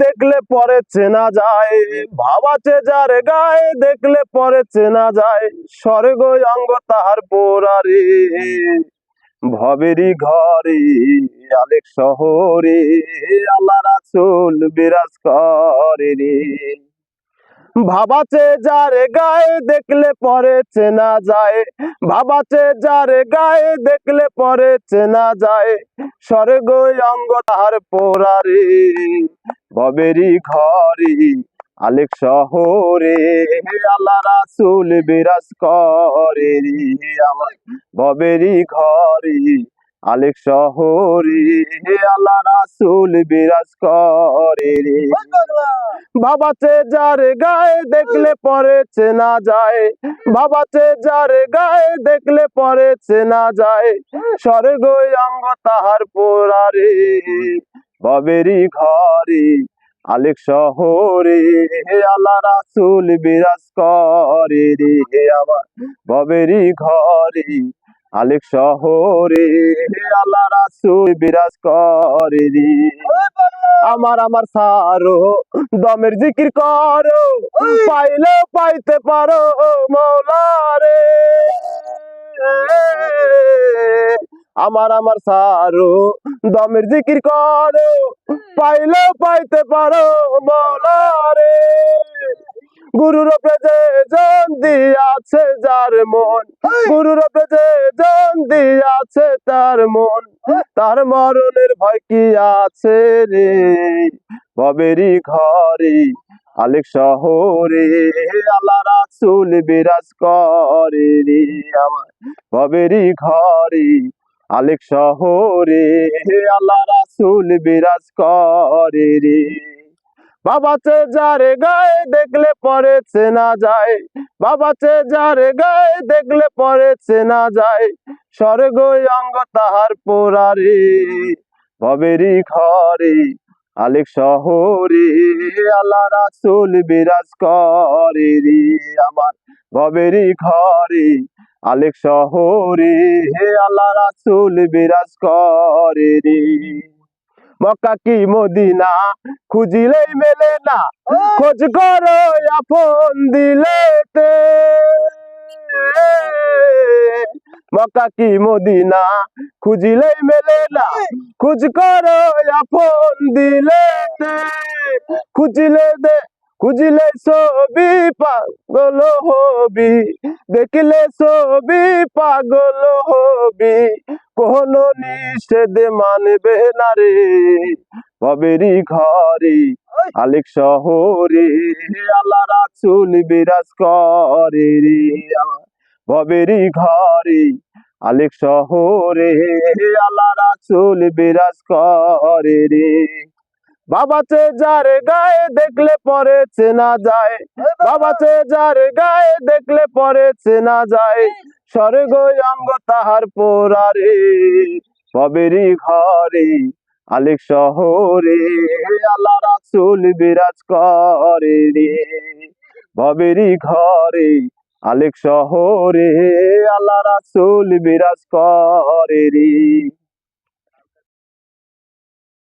দেখলে পরে চেনা যায়, ভাব আছে যার গায়ে দেখলে পরে চেনা যায়, স্বর্গ অঙ্গ তাহার পোড়ারে। ভবেরই ঘরে আলেক শহরে আল্লাহ রাসূল বিরাজ করে রে। ভাবাচে যার গায়ে দেখলে পরে চেনা যায়, ভাবাচে যার গায়ে দেখলে পরে চেনা যায়, স্বর্গ অঙ্গ তাহার পোড়ারে। ভবেরই ঘরে আলেক শহরে আল্লাহ রাসূল বিরাজ করে রে। আমার ভবেরই ঘরে আলেক শহরে আল্লাহ রাসূল বিরাজ করে রে। ভাবাচে যার গায়ে দেখলে পরে চেনা যায়, ভাবাচে যার গায়ে দেখলে পরে চেনা যায়, স্বর্গ অঙ্গ তাহার পোড়ারে। ভবেরই ঘরে আলেক শহরে আল্লাহ রাসূল বিরাজ করে রে। আমার ভবেরই ঘরে আলেক শহরে আল্লাহ রাসূল বিরাজ করে রে। আমার আমার সারো দমের জিকির করো, পাইলে পাইতে পারো মৌলারে। আমার আমার সারো দমের জিকির করো, পাইলে পাইতে পারো মৌলারে। গুরুর উপরে যে জন দিয়াছে যার মন, গুরুর উপরে যে জন দিয়াছে তার মন, তার মরণের ভয় কি আছে রে। ভবেরই ঘরে আলেক শহরে আল্লাহ রাসূল বিরাজ করে রে। আমার ভবেরই ঘরে আলেক শহরে আল্লাহ রাসূল বিরাজ করে রে। ভাবাচে যার গায়ে দেখলে পরে চেনা যায়, ভাবাচে যার গায়ে দেখলে পরে চেনা যায়, স্বর্গ অঙ্গ তাহার পোড়ারে। ভবেরই ঘরে আলেক শহরে আল্লাহ রাসূল বিরাজ করে রে। আমার ভবেরই ঘরে আলেক শহরে আল্লাহ রাসূল বিরাজ করে রে। মক্কা কি মদিনা খুঁজিলেই মেলে না, খোঁজ করো আপন দিলেতে। মক্কা কি মদিনা খুঁজিলেই মেলে না, খোঁজ করো আপন দিলেতে। খুঁজিলে ছবি পাগল হবি, দেখিলে ছবি পাগল হবি, কোন নিষেধ মানবে না রে। ভবেরই ঘরে আলেক শহরে আল্লাহ রাসূল বিরাজ করে রে। ভবেরই ঘরে আলেক শহরে আল্লাহ রাসূল বিরাজ করে রে। ভাবাচে যার গায়ে দেখলে পরে চেনা যায়, ভাবাচে যার গায়ে দেখলে পরে চেনা যায়, স্বর্গ অঙ্গ তাহার পোড়ারে। ভবেরই ঘরে আলেক শহরে আল্লাহ রাসূল বিরাজ করে রে। ভবেরই ঘরে আলেক শহরে আল্লাহ রাসূল বিরাজ করে রে।